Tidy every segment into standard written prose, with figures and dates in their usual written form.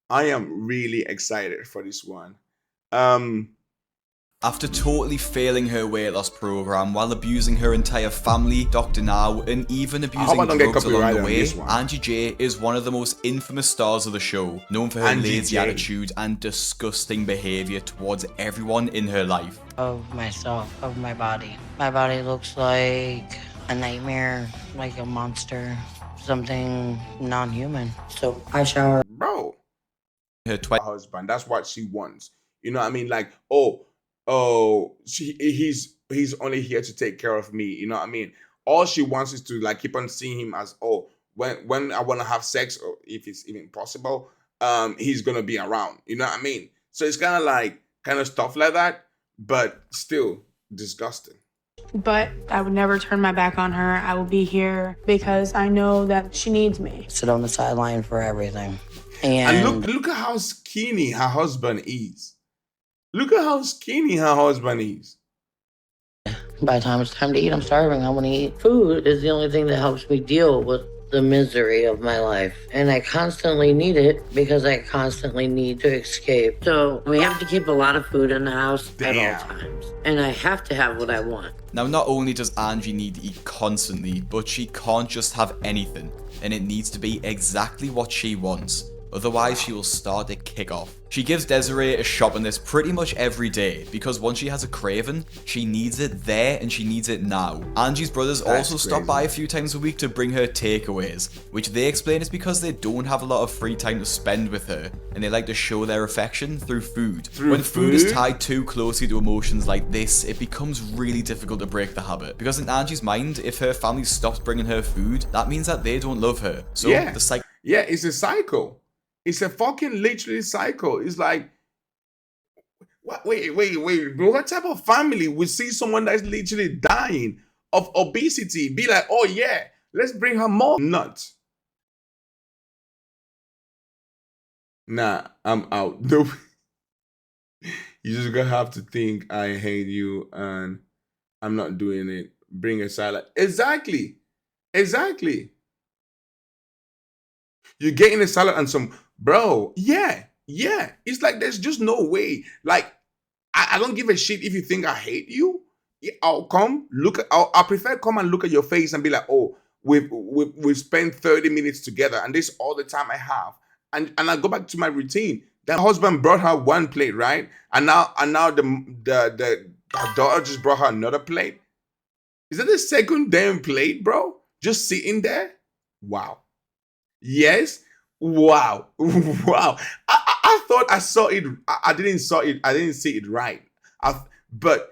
I am really excited for this one. Um, After totally failing her weight loss program while abusing her entire family, Dr. Now, and even abusing drugs along the way, Angie J is one of the most infamous stars of the show, known for her lazy attitude and disgusting behaviour towards everyone in her life. Of myself, of my body. My body looks like a nightmare, like a monster, something non-human. So I shower. Bro, her husband, that's what she wants. You know what I mean? Like, he's only here to take care of me. You know what I mean? All she wants is to like keep on seeing him as, when I want to have sex, or if it's even possible, he's gonna be around. You know what I mean? So it's kind of stuff like that, but still disgusting. But I would never turn my back on her. I will be here because I know that she needs me. Sit on the sideline for everything. And look at how skinny her husband is. Look at how skinny her husband is. By the time it's time to eat, I'm starving. I want to eat. Food is the only thing that helps me deal with the misery of my life. And I constantly need it because I constantly need to escape. So we have to keep a lot of food in the house at all times. And I have to have what I want. Now, not only does Angie need to eat constantly, but she can't just have anything. And it needs to be exactly what she wants. Otherwise, she will start to kick off. She gives Desiree a shot on this pretty much every day, because once she has a craving, she needs it there and she needs it now. Angie's brothers also stop by a few times a week to bring her takeaways, which they explain is because they don't have a lot of free time to spend with her, and they like to show their affection through food. When food is tied too closely to emotions like this, it becomes really difficult to break the habit. Because in Angie's mind, if her family stops bringing her food, that means that they don't love her. So the cycle. Yeah, it's a cycle. It's a fucking literally cycle. It's like, wait, bro. What type of family would see someone that's literally dying of obesity be like, oh yeah, let's bring her more nuts? Nah, I'm out. Nope. You just gonna have to think I hate you and I'm not doing it. Bring a salad. Exactly. You're getting a salad and some, bro. Yeah. It's like there's just no way. Like, I don't give a shit if you think I hate you. I'll come look. I prefer come and look at your face and be like, oh, we've spent 30 minutes together, and this is all the time I have. And I go back to my routine. The husband brought her one plate, right? And now the daughter just brought her another plate. Is that the second damn plate, bro? Just sitting there? Wow. Yes. Wow. I thought I saw it. I didn't see it right. But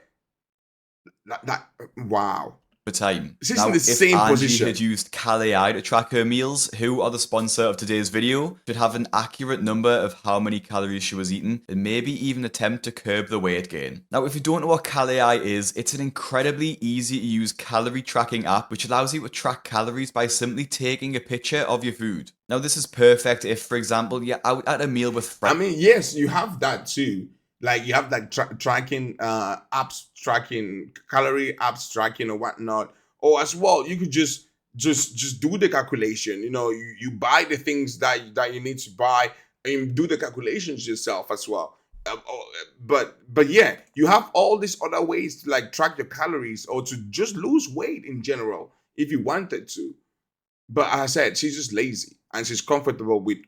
that wow. Time. She's now, in the same if Angie position. had used Kalei to track her meals, who are the sponsor of today's video, should have an accurate number of how many calories she was eating, and maybe even attempt to curb the weight gain. Now, if you don't know what Kalei is, it's an incredibly easy to use calorie tracking app which allows you to track calories by simply taking a picture of your food. Now, this is perfect if, for example, you're out at a meal with friends. I mean, yes, you have that too. Like you have like tracking apps, tracking calorie apps, tracking or whatnot. Or as well, you could just do the calculation. You know, you buy the things that you need to buy and do the calculations yourself as well. But yeah, you have all these other ways to like track your calories or to just lose weight in general if you wanted to. But as I said, she's just lazy and she's comfortable with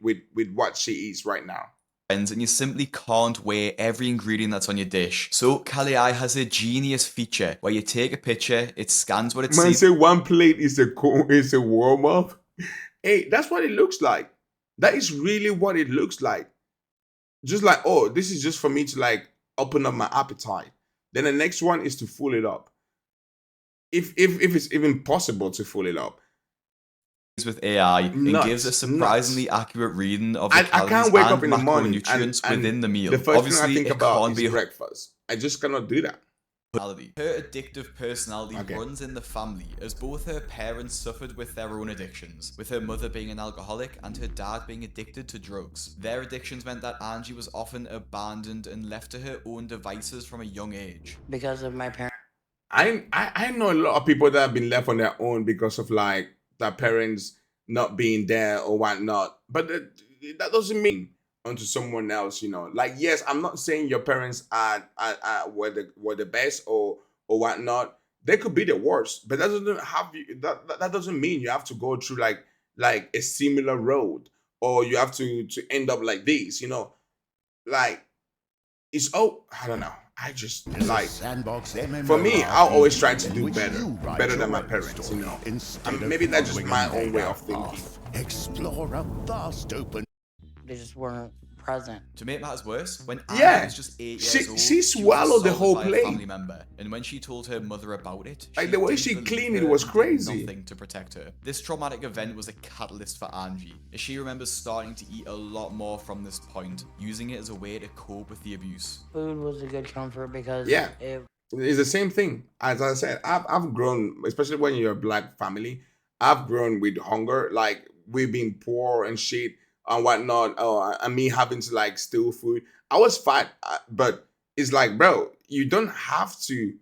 what she eats right now. And you simply can't weigh every ingredient that's on your dish. So Kalei has a genius feature where you take a picture, it scans what it sees. Man, say one plate is a warm up. Hey, that's what it looks like. That is really what it looks like. Just like, oh, this is just for me to like open up my appetite. Then the next one is to fill it up. If it's even possible to fill it up. With AI and gives a surprisingly accurate reading of the calories can't wake and up in the morning macronutrients within the meal. The first Obviously, thing I think it about can't is be breakfast. I just cannot do that. Her addictive personality runs in the family, as both her parents suffered with their own addictions, with her mother being an alcoholic and her dad being addicted to drugs. Their addictions meant that Angie was often abandoned and left to her own devices from a young age. Because of my parents. I know a lot of people that have been left on their own because of like their parents not being there or whatnot. But that doesn't mean onto someone else, you know. Like, yes, I'm not saying your parents were the best or whatnot. They could be the worst, but that doesn't have you. That doesn't mean you have to go through like a similar road, or you have to end up like this, you know. Like, it's, oh, I don't know. I just It's a like, sandbox for me, I'll always try to MMORPG in do which better, you write better your than my own parents, you story know. instead And of maybe that's just following my a own way laid-out of thinking. path. Explore a vast open. They just weren't present. To make matters worse, when Angie Yeah, was just 8 she years old, she was swallowed the assaulted whole by a plate. family member, and when she told her mother about it, Like, she the way didn't she believe cleaned her it was and did crazy. nothing to protect her. This traumatic event was a catalyst for Angie, as she remembers starting to eat a lot more from this point, using it as a way to cope with the abuse. Food was a good comfort because Yeah. it It's the same thing. As I said, I've grown, especially when you're a black family, I've grown with hunger. Like, we've been poor and shit and whatnot. And me having to like steal food. I was fat, but it's like, bro, you don't have to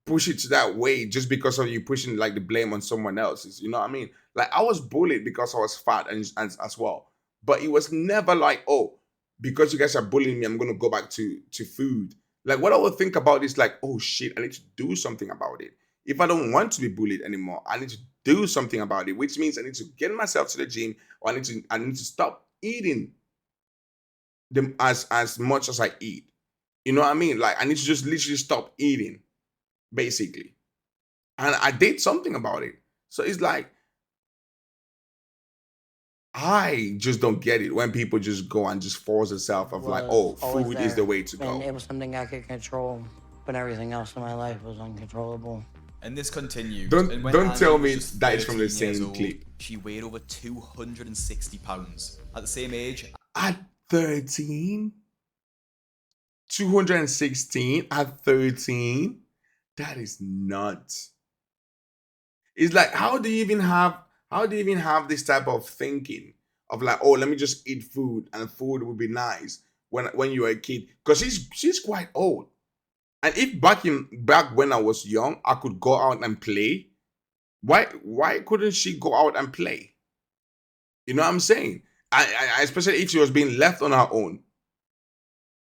push it to that way just because of you pushing like the blame on someone else. You know what I mean? Like, I was bullied because I was fat and as well. But it was never like, oh, because you guys are bullying me, I'm gonna go back to food. Like, what I would think about is like, oh shit, I need to do something about it. If I don't want to be bullied anymore, I need to do something about it, which means I need to get myself to the gym, or I need to stop eating them as much as I eat. You know what I mean? Like, I need to just literally stop eating, basically. And I did something about it. So it's like, I just don't get it when people just go and just force themselves of like, oh, was always food is the there, way to and go. it was something I could control, but everything else in my life was uncontrollable. And this continued. Don't- and when don't Angie tell was me just that is from the 13 years same old, clip. She weighed over 260 pounds. At the same age, At 13, 216 at 13, that is nuts. It's like, how do you even have this type of thinking of like, oh, let me just eat food and food would be nice when you're a kid? Because she's quite old. And if back when I was young, I could go out and play, why couldn't she go out and play? You know what I'm saying? Especially if she was being left on her own.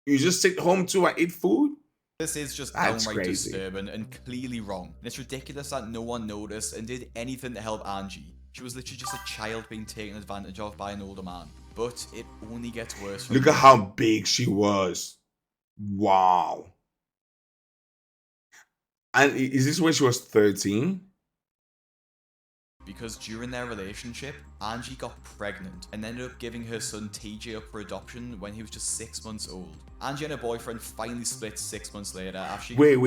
You just sit home too and eat food? this is just That's downright crazy. disturbing and clearly wrong. And it's ridiculous that no one noticed and did anything to help Angie. She was literally just a child being taken advantage of by an older man. But it only gets worse from Look at here. how big she was. Wow. And is this when she was 13? Because during their relationship, Angie got pregnant and ended up giving her son TJ up for adoption when he was just 6 months old. Angie and her boyfriend finally split 6 months later after she Wait.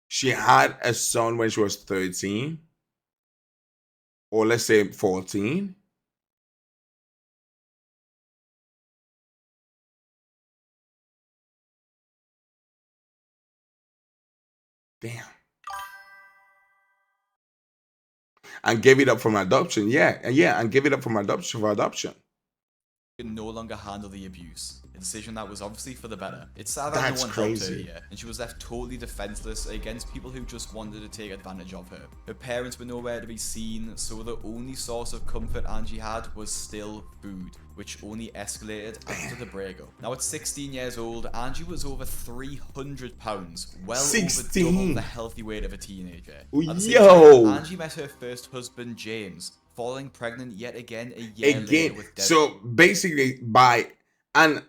She had a son when she was 13? Or let's say 14? Damn. And gave it up from adoption. Yeah, and gave it up from adoption for adoption. could no longer handle the abuse. A decision that was obviously for the better. It's sad that That's no one helped her crazy. here, and she was left totally defenseless against people who just wanted to take advantage of her. Her parents were nowhere to be seen, so the only source of comfort Angie had was still food, which only escalated after the breakup. Now at 16 years old, Angie was over 300 pounds, well over 16. double the healthy weight of a teenager. Oh, At the same yo. time, Angie met her first husband, James, falling pregnant yet again a year later Again, with Debbie. so basically and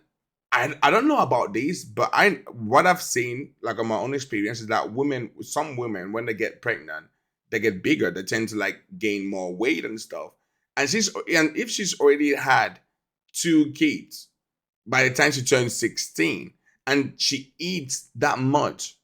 I don't know about this, but what I've seen, like on my own experience, is that some women, when they get pregnant, they get bigger. They tend to like gain more weight and stuff. And if she's already had 2 kids by the time she turns 16, and she eats that much,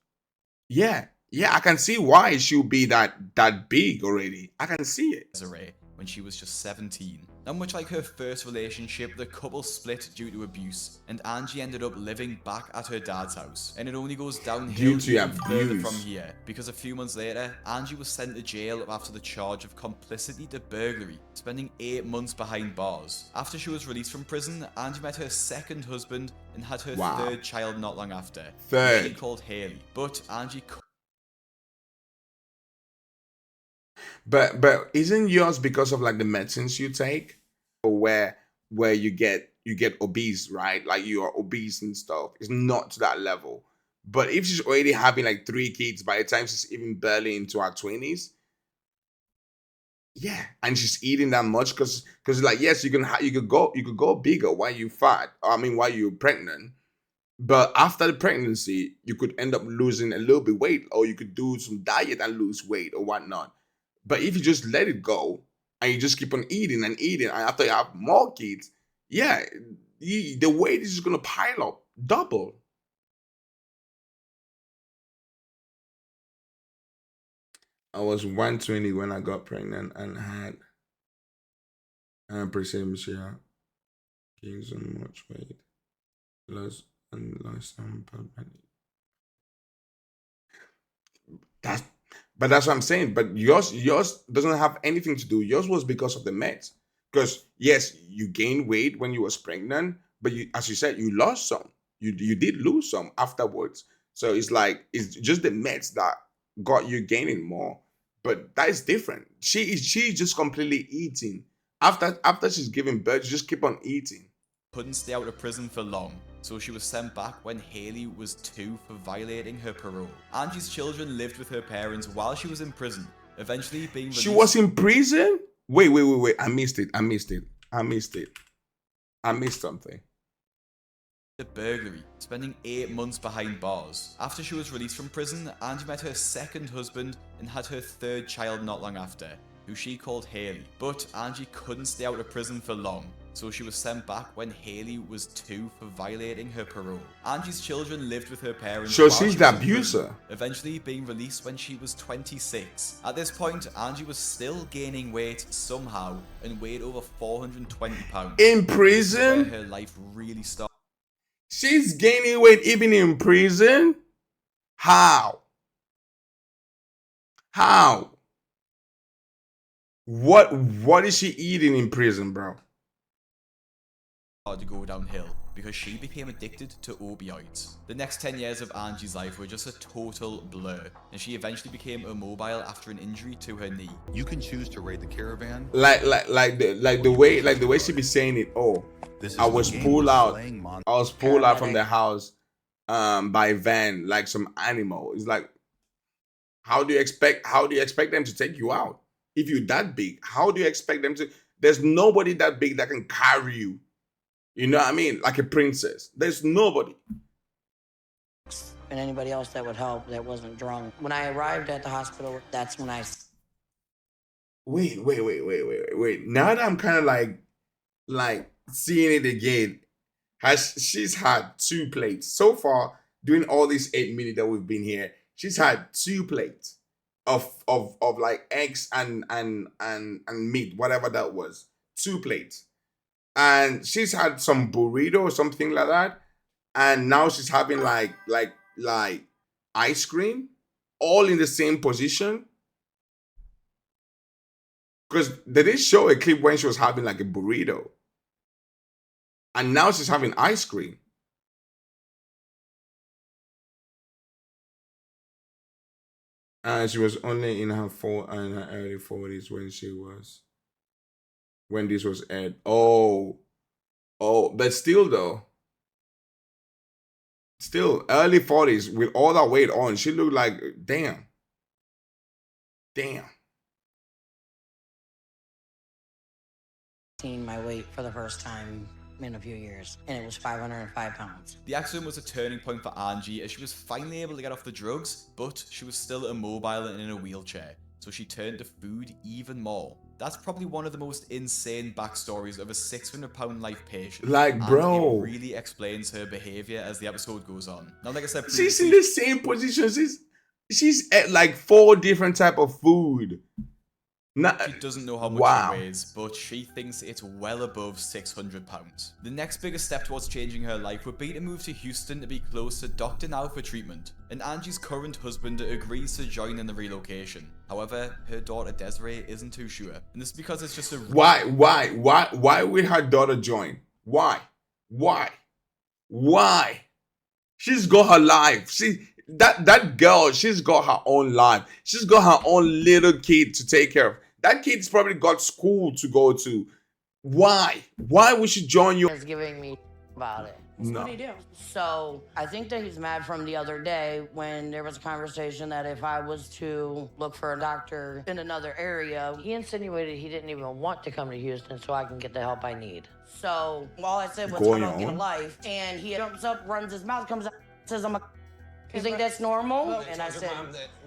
yeah, I can see why she'll be that big already. I can see it. Desiree when she was just 17. Now, much like her first relationship, the couple split due to abuse, and Angie ended up living back at her dad's house. And it only goes downhill Due to even further abuse. from here, because a few months later, Angie was sent to jail after the charge of complicity to burglary, spending 8 months behind bars. After she was released from prison, Angie met her second husband and had her Wow. third child not long after. Third. She called Haley, but Angie But isn't yours because of like the medicines you take, or where you get obese, right? Like you are obese and stuff. It's not to that level. But if she's already having like 3 kids by the time she's even barely into her 20s, yeah, and she's eating that much because like yes, you could go bigger while you fat. I mean, while you're pregnant. But after the pregnancy, you could end up losing a little bit weight, or you could do some diet and lose weight or whatnot. But if you just let it go and you just keep on eating and eating, and after you have more kids, yeah, the weight is just gonna pile up double. I was 120 when I got pregnant and had preeclampsia, gained so much weight, lost some blood. That's but that's what I'm saying. But yours doesn't have anything to do. Yours was because of the meds. Because yes, you gained weight when you was pregnant, but you, as you said, you lost some. You did lose some afterwards. So it's like it's just the meds that got you gaining more. But that is different. She's just completely eating. After she's giving birth, she just keep on eating. Couldn't stay out of prison for long, so she was sent back when Haley was 2 for violating her parole. Angie's children lived with her parents while she was in prison, eventually being released. She was in prison? Wait. I missed it. I missed something. The burglary, spending 8 months behind bars. After she was released from prison, Angie met her second husband and had her third child not long after, who she called Haley. But Angie couldn't stay out of prison for long, so she was sent back when Haley was 2 for violating her parole. Angie's children lived with her parents. So while she's she the was in abuser. prison, eventually being released when she was 26. At this point, Angie was still gaining weight somehow and weighed over 420 pounds. In Where prison? her life really started. She's gaining weight even in prison? How? How? What is she eating in prison, bro? To go downhill because she became addicted to opioids. The next 10 years of Angie's life were just a total blur, and she eventually became immobile after an injury to her knee. You can choose to raid the caravan. Like the way she be saying it. Oh, This is I the was game pulled where out. slaying I was pulled out from the house by a van like some animal. It's like, how do you expect them to take you out? If you're that big, how do you expect them to? There's nobody that big that can carry you. You know what I mean? Like a princess. There's nobody. And anybody else that would help that wasn't drunk. When I arrived at the hospital, that's when I. Wait. Now that I'm kind of like seeing it again, she's had 2 plates so far during all these 8 minutes that we've been here. She's had 2 plates of like eggs and meat, whatever that was. 2 plates. And she's had some burrito or something like that. And now she's having like ice cream, all in the same position. Because they did show a clip when she was having like a burrito. And now she's having ice cream. And she was only in her early 40s when this was aired. Oh, but still though. Still early 40s with all that weight on. She looked like, damn. Seen my weight for the first time in a few years, and it was 505 pounds. The accident was a turning point for Angie as she was finally able to get off the drugs, but she was still immobile and in a wheelchair, so she turned to food even more. That's probably one of the most insane backstories of a 600-pound life patient. Like, and bro, it really explains her behavior as the episode goes on. Now, like I said she's previously, in the same position. She's at like 4 different type of food. she doesn't know how much wow. she weighs, but she thinks it's well above 600 pounds. The next biggest step towards changing her life would be to move to Houston to be close to Dr. Now for treatment, and Angie's current husband agrees to join in the relocation. However, her daughter Desiree isn't too sure, and this is because it's just a... Why would her daughter join? Why? She's got her life. that girl, she's got her own life. She's got her own little kid to take care of. That kid's probably got school to go to. Why? Why would she join you? Is giving me about it. No. What do you do? So I think that he's mad from the other day when there was a conversation that if I was to look for a doctor in another area, he insinuated he didn't even want to come to Houston so I can get the help I need. So all I said was, Going I don't get a on. life. And he jumps up, runs his mouth, comes up, says, you think that's normal? And I said,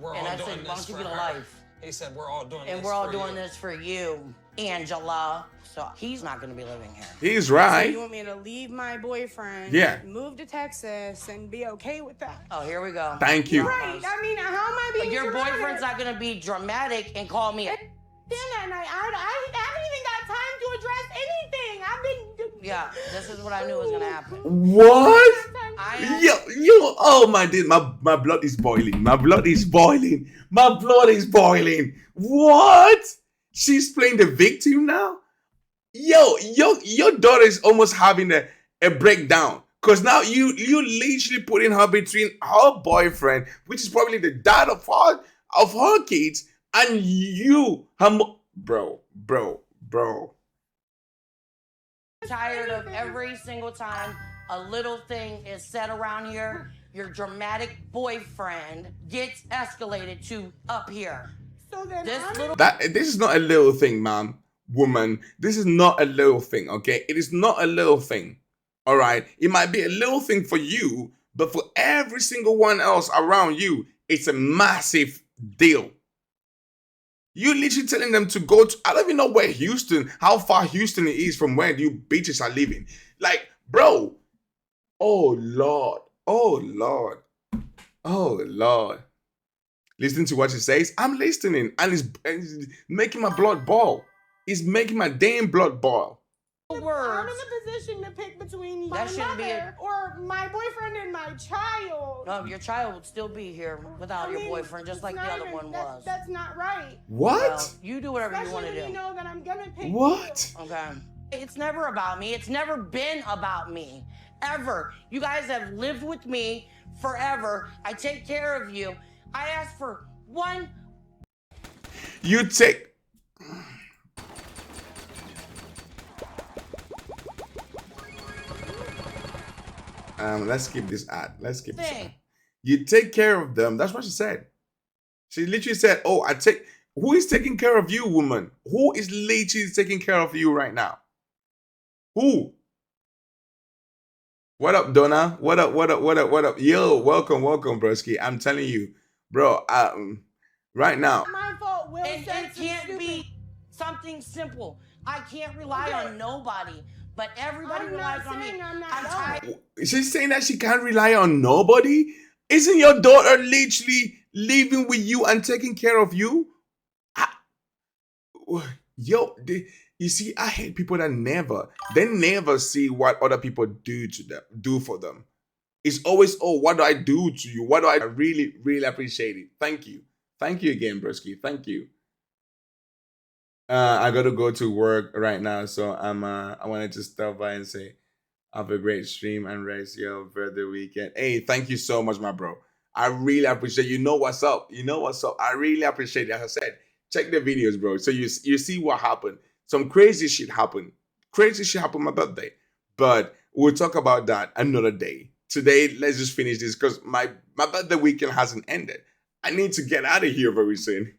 why don't you get a life? He said, we're all doing this And we're all doing this for you, Angela. So he's not going to be living here. He's So right. you want me to leave my boyfriend, Yeah. move to Texas, and be okay with that? Oh, here we go. Thank you. Right. I mean, how am I being Your dramatic? boyfriend's not going to be dramatic and call me a... That night, I haven't even got time to address anything. I've been... Yeah, this is what I knew was going to happen. What? I Yo, oh my dude, my blood is boiling. My blood is boiling. My blood is boiling. What? She's playing the victim now? Yo, your daughter is almost having a breakdown. Cause now you literally putting her between her boyfriend, which is probably the dad of her kids, and you, bro. tired of every single time a little thing is said around here, your dramatic boyfriend gets escalated to up here. So then This I'm little... This is not a little thing, ma'am, woman. This is not a little thing, okay? It is not a little thing. All right? It might be a little thing for you, but for every single one else around you, it's a massive deal. You literally telling them to go to, I don't even know where Houston, how far Houston is from where you bitches are living. Like, bro, oh Lord. Listen to what she says. I'm listening, and it's making my blood boil. It's making my damn blood boil. I'm words. in a position to pick between my That shouldn't be mother or my boyfriend and my child. No, your child would still be here without your boyfriend, just it's like the not other even- one that's, was. That's not right. What? Well, you do whatever you Especially want to when do. you know that I'm gonna pick What? Okay. It's never about me. It's never been about me. Ever. You guys have lived with me forever. I take care of you. I ask for one. You take. Let's skip this ad. Let's skip this ad. Thing. You take care of them. That's what she said. She literally said, "Oh, I take." Who is taking care of you, woman? Who is literally taking care of you right now? Who? What up, Donna? What up? Yo, welcome, broski. I'm telling you, bro. Right now, My fault. Will And said it some can't stupid- be something simple. I can't rely on nobody, but everybody I'm relies not on me. saying I'm not tired. she's saying that she can't rely on nobody. Isn't your daughter literally living with you and taking care of you? You see, I hate people that never see what other people do for them. It's always, oh, what do I do to you? What do I really, really appreciate it? Thank you again, Broski. Thank you. I gotta go to work right now, so I wanted to stop by and say, have a great stream and rest your birthday weekend. Hey, thank you so much, my bro. I really appreciate. You know what's up. I really appreciate it. As I said, check the videos, bro. So you see what happened. Some crazy shit happened. Crazy shit happened on my birthday. But we'll talk about that another day. Today, let's just finish this because my birthday weekend hasn't ended. I need to get out of here very soon.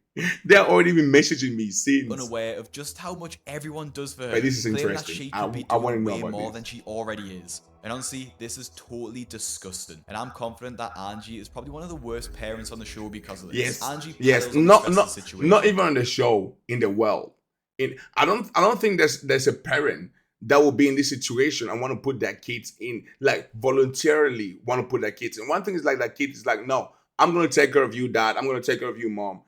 They're already been messaging me since. Unaware of just how much everyone does for her, Wait, this is claiming interesting. that she I could be wanna doing know way about more this. than she already is. And honestly, this is totally disgusting. And I'm confident that Angie is probably one of the worst parents on the show because of this. Angie piles on the stress of the situation. not even on the show, in the world. I don't think there's a parent that will be in this situation and want to put their kids in, like voluntarily want to put their kids in. One thing is like that kid is like, no, I'm gonna take care of you, dad. I'm gonna take care of you, mom.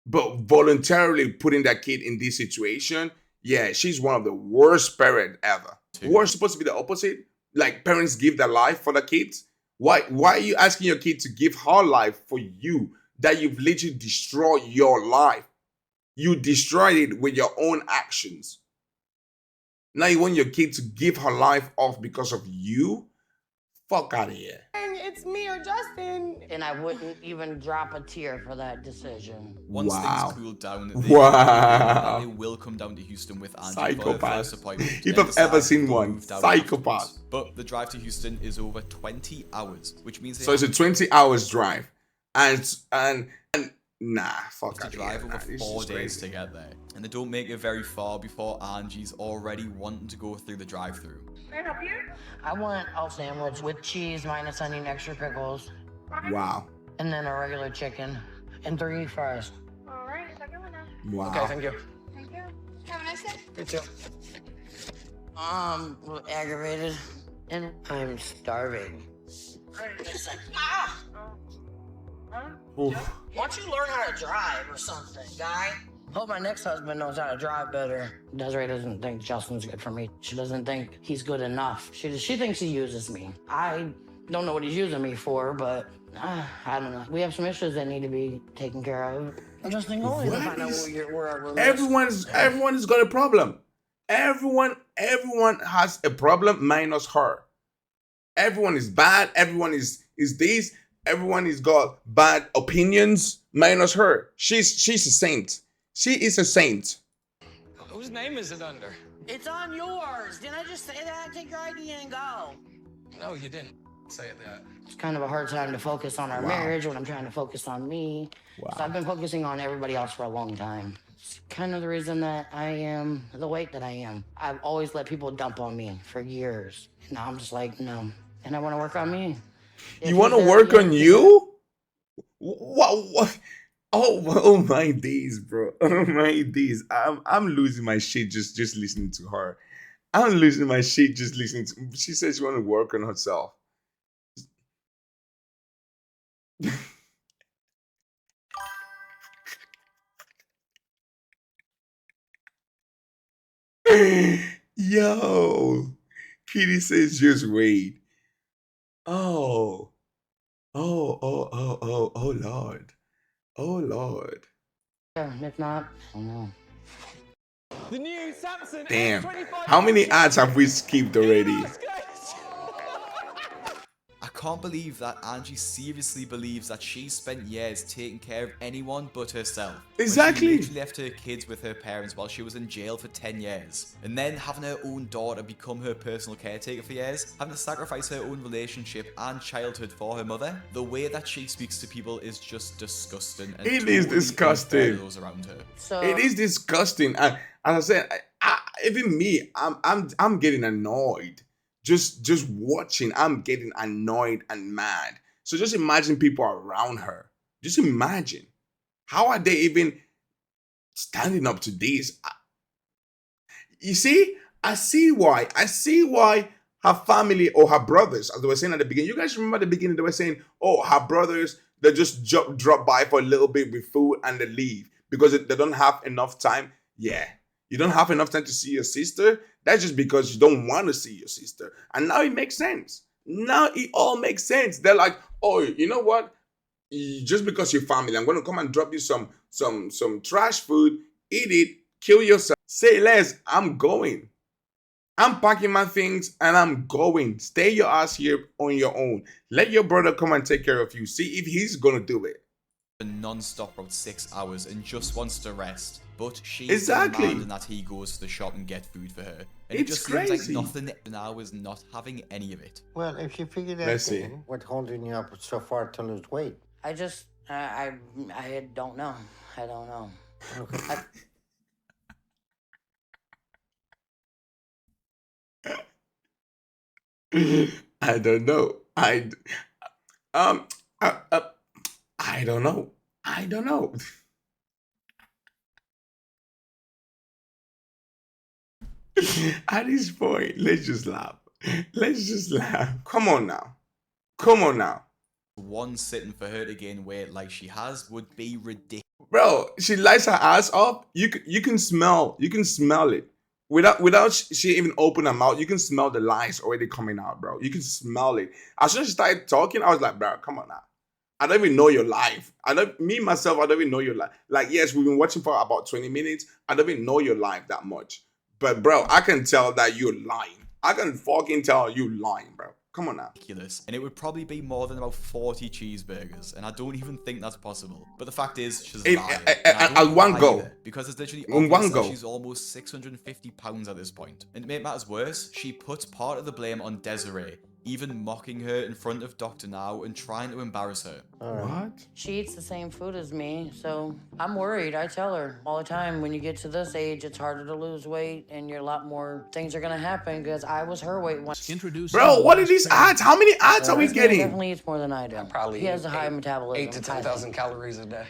But voluntarily putting that kid in this situation, yeah, she's one of the worst parents ever. We're supposed to be the opposite. Like parents give their life for the kids. Why are you asking your kid to give her life for you that you've literally destroyed your life? You destroyed it with your own actions. Now you want your kid to give her life off because of you? Fuck out of here. It's me or Justin. And I wouldn't even drop a tear for that decision. Once Wow. things cool down, Wow. they will come down to Houston with Angie Psychopath. for her first appointment. If and I've ever decide seen they'll one. move down Psychopath. afterwards. But the drive to Houston is over 20 hours, which means they So it's a 20 hours drive. And nah, fuck to out of drive here. over Nah, this 4 is days crazy. to get there. And they don't make it very far before Angie's already wanting to go through the drive-thru. Can I help you? I want a sandwich with cheese minus any extra pickles, Wow. and then a regular chicken, and 3 fries. All right, second one now. Wow. Okay, thank you. Thank you. Have a nice day. You too. Aggravated, and I'm starving. It's like, ah! Oof. Why don't you learn how to drive or something, guy? Hope my next husband knows how to drive better. Desiree doesn't think Justin's good for me. She doesn't think he's good enough. She thinks he uses me. I don't know what he's using me for, but I don't know. We have some issues that need to be taken care of. I'm just thinking, only to find out where our relationship. Everyone's got a problem. Everyone has a problem minus her. Everyone is bad. Everyone is this. Everyone has got bad opinions minus her. She's a saint. She is a saint. Whose name is it under? It's on yours. Didn't I just say that? Take your ID and go. No, you didn't say that. It's kind of a hard time to focus on our Wow. marriage when I'm trying to focus on me. Wow. So I've been focusing on everybody else for a long time. It's kind of the reason that I am the weight that I am. I've always let people dump on me for years. And now I'm just like, no. And I want to work on me. You want to work on you? What? Oh my days, bro. Oh my days. I'm losing my shit just listening to her. I'm losing my shit just listening to. She says she want to work on herself. Yo, Kitty says just wait. Oh, Lord. Oh, Lord. If not, I don't know. The new Samsung Damn. S25 How many ads have we skipped already? I can't believe that Angie seriously believes that she spent years taking care of anyone but herself. When Exactly. she literally left her kids with her parents while she was in jail for 10 years. And then having her own daughter become her personal caretaker for years, having to sacrifice her own relationship and childhood for her mother. The way that she speaks to people is just disgusting. And It is totally disgusting. unfair to those around her. So It is disgusting. And as I said, even me, I'm getting annoyed. Just watching, I'm getting annoyed and mad. So just imagine people around her. Just imagine. How are they even standing up to this? You see? I see why her family or her brothers, as they were saying at the beginning. You guys remember at the beginning, they were saying, oh, her brothers, they just drop by for a little bit with food and they leave because they don't have enough time. Yeah. You don't have enough time to see your sister. That's just because you don't want to see your sister. And now it makes sense. Now it all makes sense. They're like, oh, you know what? Just because you're family, I'm going to come and drop you some trash food. Eat it. Kill yourself. Say less. I'm going. I'm packing my things and I'm going. Stay your ass here on your own. Let your brother come and take care of you. See if he's going to do it. Non-stop for about 6 hours and just wants to rest. But she's Exactly. demanding that he goes to the shop and get food for her. And it It's just crazy. seems like nothing now is not having any of it. Well, if you figure that Let's see. out, what's holding you up so far to lose weight? I just I don't know. I don't know. Okay. I don't know. I don't know. I don't know. At this point, let's just laugh. Let's just laugh. Come on now. Come on now. One sitting for her to gain weight like she has would be ridiculous. Bro, she lights her ass up. You can smell it. Without she even open her mouth, you can smell the lies already coming out, bro. You can smell it. As soon as she started talking, I was like, bro, come on now. I don't even know your life. I don't even know your life. Like, yes, we've been watching for about 20 minutes. I don't even know your life that much. But bro, I can tell that you're lying. I can fucking tell you lying, bro. Come on now. ridiculous, and it would probably be more than about 40 cheeseburgers, and I don't even think that's possible. But the fact is, she's lying. And I don't At think one why go. either, because it's literally In one obvious that go. she's almost 650 pounds at this point. And to make matters worse, she puts part of the blame on Desiree, even mocking her in front of Dr. Now and trying to embarrass her. What? She eats the same food as me, so I'm worried. I tell her all the time, when you get to this age, it's harder to lose weight and you're a lot more things are gonna happen because I was her weight once. Bro, what are these ads? How many ads are we This man getting? definitely eats more than I do. Probably He has a high metabolism. 8 to 10,000 calories a day.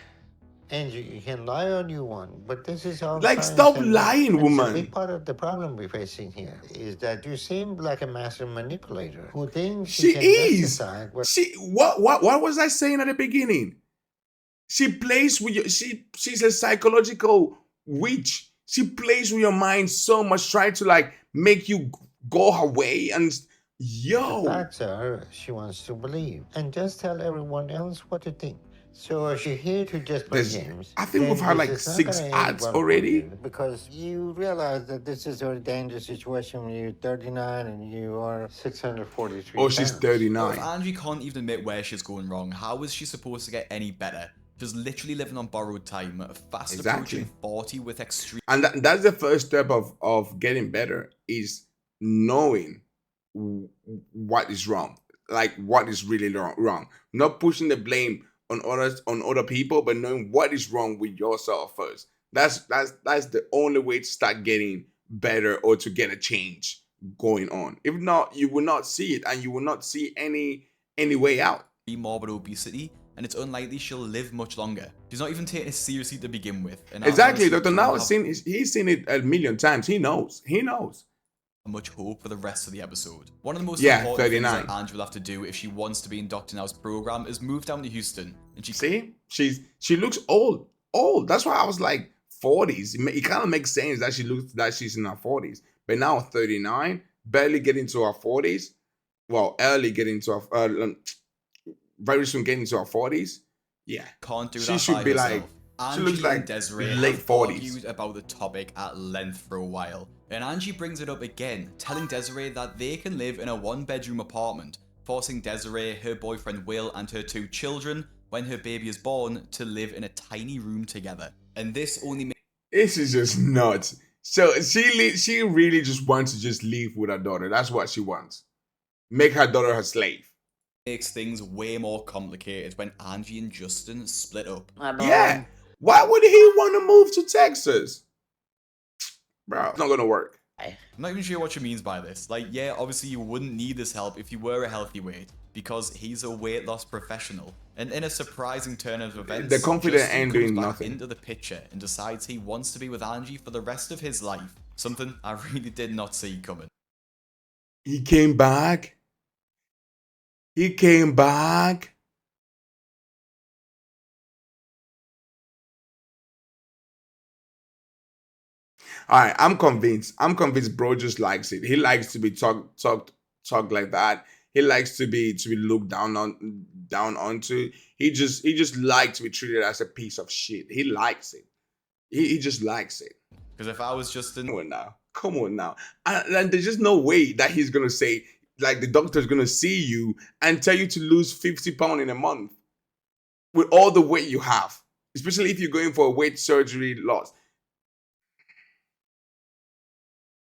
Angie, you can lie all you want, but this is all Like, science stop and lying, it's woman. a big part of the problem we're facing here is that you seem like a master manipulator who thinks She can is. justify what What was I saying at the beginning? She plays with your she's a psychological witch. She plays with your mind so much, trying to like make you go her way. And yo, facts are she wants to believe. And just tell everyone else what to think. So if you're here to just play games, I think we've then had this like is not 6 gonna end ads well for already. you, because you realize that this is a very dangerous situation when you're 39 and you are 643 Oh, she's pounds. But 39. if Angie can't even admit where she's going wrong, how is she supposed to get any better? She's literally living on borrowed time, fast Exactly. approaching 40 with extreme And that's the first step of getting better, is knowing what is wrong, like what is really wrong. Not pushing the blame on other people, but knowing what is wrong with yourself first. That's the only way to start getting better or to get a change going on. If not, you will not see it, and you will not see any way out. morbid obesity, and it's unlikely she'll live much longer. She's not even taking it seriously to begin with. And Exactly. honestly, Dr. don't Now have has he's seen it a million times. He knows. much hope for the rest of the episode. One of the most Yeah, important 39. things that Angie will have to do if she wants to be in Dr. Now's program is move down to Houston, and She looks old. That's why I was like 40s. It kind of makes sense that she's in her 40s. But now 39, barely getting to her 40s. Well, early getting to her very soon getting to her 40s. Yeah. can't do She that should by be herself. like- she Angie looks like and Desiree late have 40s. argued about the topic at length for a while, and Angie brings it up again, telling Desiree that they can live in a 1-bedroom apartment, forcing Desiree, her boyfriend Will, and her 2 children, when her baby is born, to live in a tiny room together. And this only This is just nuts. So she really just wants to just leave with her daughter. That's what she wants. Make her daughter her slave. makes things way more complicated when Angie and Justin split up. Yeah. Why would he want to move to Texas? Bro, it's not gonna work. I'm not even sure what she means by this. Like, yeah, obviously you wouldn't need this help if you were a healthy weight, because he's a weight loss professional. And in a surprising turn of events, The confident Justin ain't comes doing back nothing. into the picture and decides he wants to be with Angie for the rest of his life. Something I really did not see coming. He came back. He came back. All right, I'm convinced. Bro just likes it. He likes to be talked like that. He likes to be looked down onto. He just likes to be treated as a piece of shit. He likes it. He just likes it. Because if I was Justin, Come on now. And there's just no way that he's gonna say, like, the doctor's gonna see you and tell you to lose 50 pounds in a month with all the weight you have, especially if you're going for a weight surgery loss.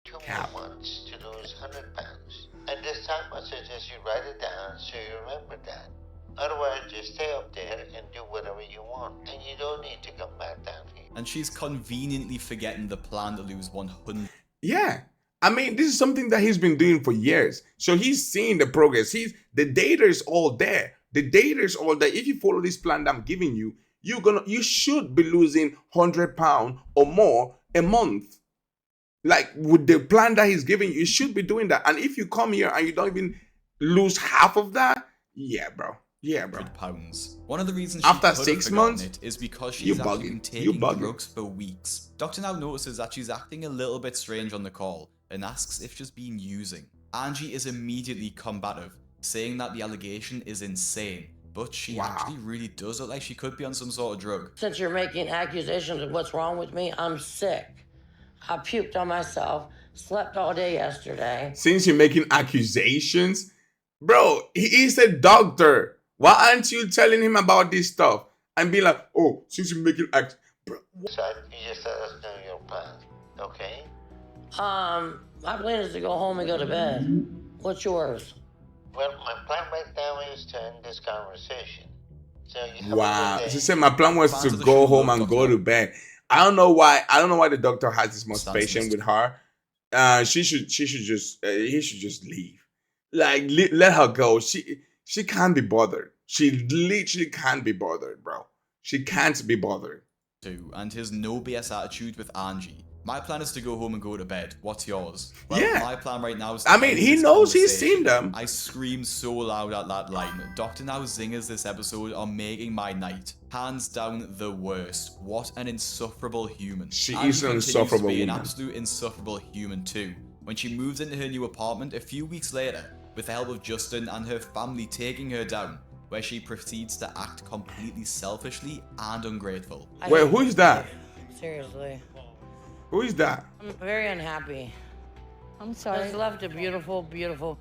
2 more months to lose 100 pounds. And this time I suggest you write it down so you remember that. Otherwise, just stay up there and do whatever you want. And you don't need to come back down here. and she's conveniently forgetting the plan to lose 100. Yeah. I mean, this is something that he's been doing for years. So he's seeing the progress. The data is all there. The data is all there. If you follow this plan that I'm giving you, you should be losing 100 pounds or more a month. Like, with the plan that he's giving you, you should be doing that. And if you come here and you don't even lose half of that, yeah, bro. Pounds. One of the reasons she After could have 6 forgotten months, it is because you she's actually bugging. been You taking bugging. drugs for weeks. Dr. Now notices that she's acting a little bit strange on the call and asks if she's been using. Angie is immediately combative, saying that the allegation is insane, but she actually really does look like she could be on some sort of drug. Since you're making accusations of what's wrong with me, I'm sick. I puked on myself, slept all day yesterday. Since you're making accusations, Bro, he is a doctor. Why aren't you telling him about this stuff? And be like, oh, since you make it act. Bro, So you just let us know your plan, okay? My plan is to go home and go to bed. What's yours? Well, my plan right now is to end this conversation. So you have a wow. good day. She said my plan was Fans to of the go show home love and Dr. go to bed. I don't know why. I don't know why the doctor has this much Stands patience missed. with her. She should just he should just leave. Like let her go. She can't be bothered. She literally can't be bothered, bro. She can't be bothered. Too, and his no BS attitude with Angie. My plan is to go home and go to bed. What's yours? Well, Yeah. my plan right now is to I mean, end he this knows he's conversation. seen them. I screamed so loud at that line. Dr. Now zingers this episode are making my night. Hands down the worst. What an insufferable human. She Angie is an continues insufferable to be an woman. absolute insufferable human too. When she moves into her new apartment a few weeks later, with the help of Justin and her family taking her down, where she proceeds to act completely selfishly and ungrateful. Wait, who is that? Seriously. Who is that? I'm very unhappy. I'm sorry. Just left a beautiful, beautiful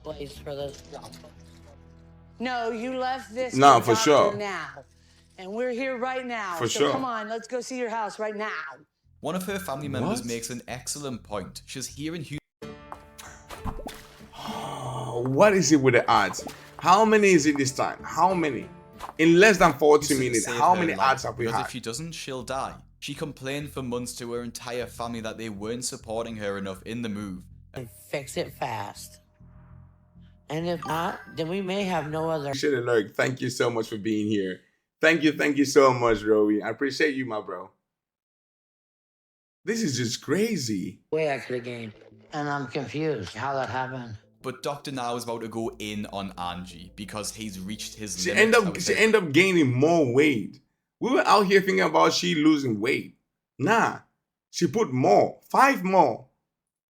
place for this. No, you left this No, to for Dr. sure. now. And we're here right now. For so sure. come on, let's go see your house right now. One of her family members What? makes an excellent point. She's here in Houston. Oh, what is it with the ads? How many is it this time? How many? In less than 40 to minutes, save how her many life, ads have we because had? if she doesn't, she'll die. She complained for months to her entire family that they weren't supporting her enough in the move. And fix it fast. And if not, then we may have no other Appreciate it, Lurk. Thank you so much for being here. Thank you so much, Rowie. I appreciate you, my bro. This is just crazy. way I could have gained. And I'm confused how that happened. But Dr. Now is about to go in on Angie because he's reached his She limit. end up gaining more weight. We were out here thinking about she losing weight. Nah, she put more, 5 more.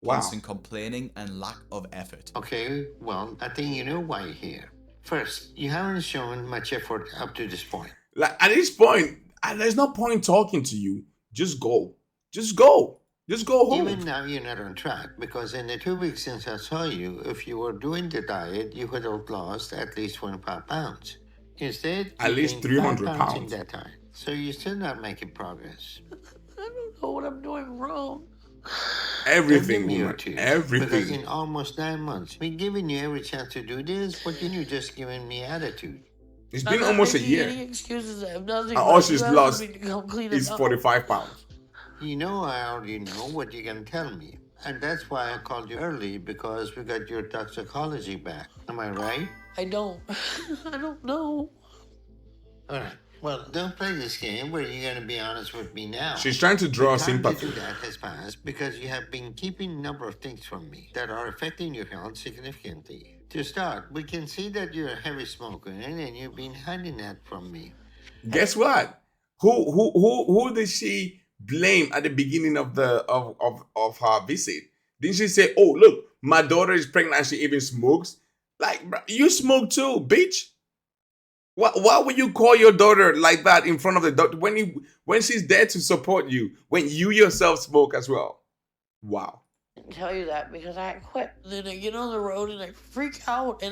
Wow. Constant complaining and lack of effort. Okay, well, I think you know why you're here. First, you haven't shown much effort up to this point. Like at this point, there's no point talking to you. Just go. Just go. Just go home. Even now, you're not on track because in the 2 weeks since I saw you, if you were doing the diet, you could have lost at least 25 pounds. Instead, At you least gained 300 5 pounds. in that time. So you're still not making progress. I don't know what I'm doing wrong. Everything, Give me your woman. two. Because Everything. in almost 9 months, been giving you every chance to do this, but you're just giving me attitude. It's I'm been not almost a making year. Any excuses. I have nothing. And all but she's you have lost to come clean is it up. 45 pounds. You know, I already know what you're going to tell me. And that's why I called you early, because we got your toxicology back. Am I right? I don't. I don't know. All right. Well, don't play this game where you're going to be honest with me now. She's trying to draw The time sympathy. to do that has passed because you have been keeping a number of things from me that are affecting your health significantly. To start, we can see that you're a heavy smoker and you've been hiding that from me. Guess what? Who did she blame at the beginning of the of her visit? Didn't she say, "Oh, look, my daughter is pregnant and she even smokes"? Like, bro, you smoke too, bitch. Why would you call your daughter like that in front of the doctor when she's there to support you, when you yourself smoke as well? Wow. I didn't tell you that because I quit. Then I get on the road and I freak out and I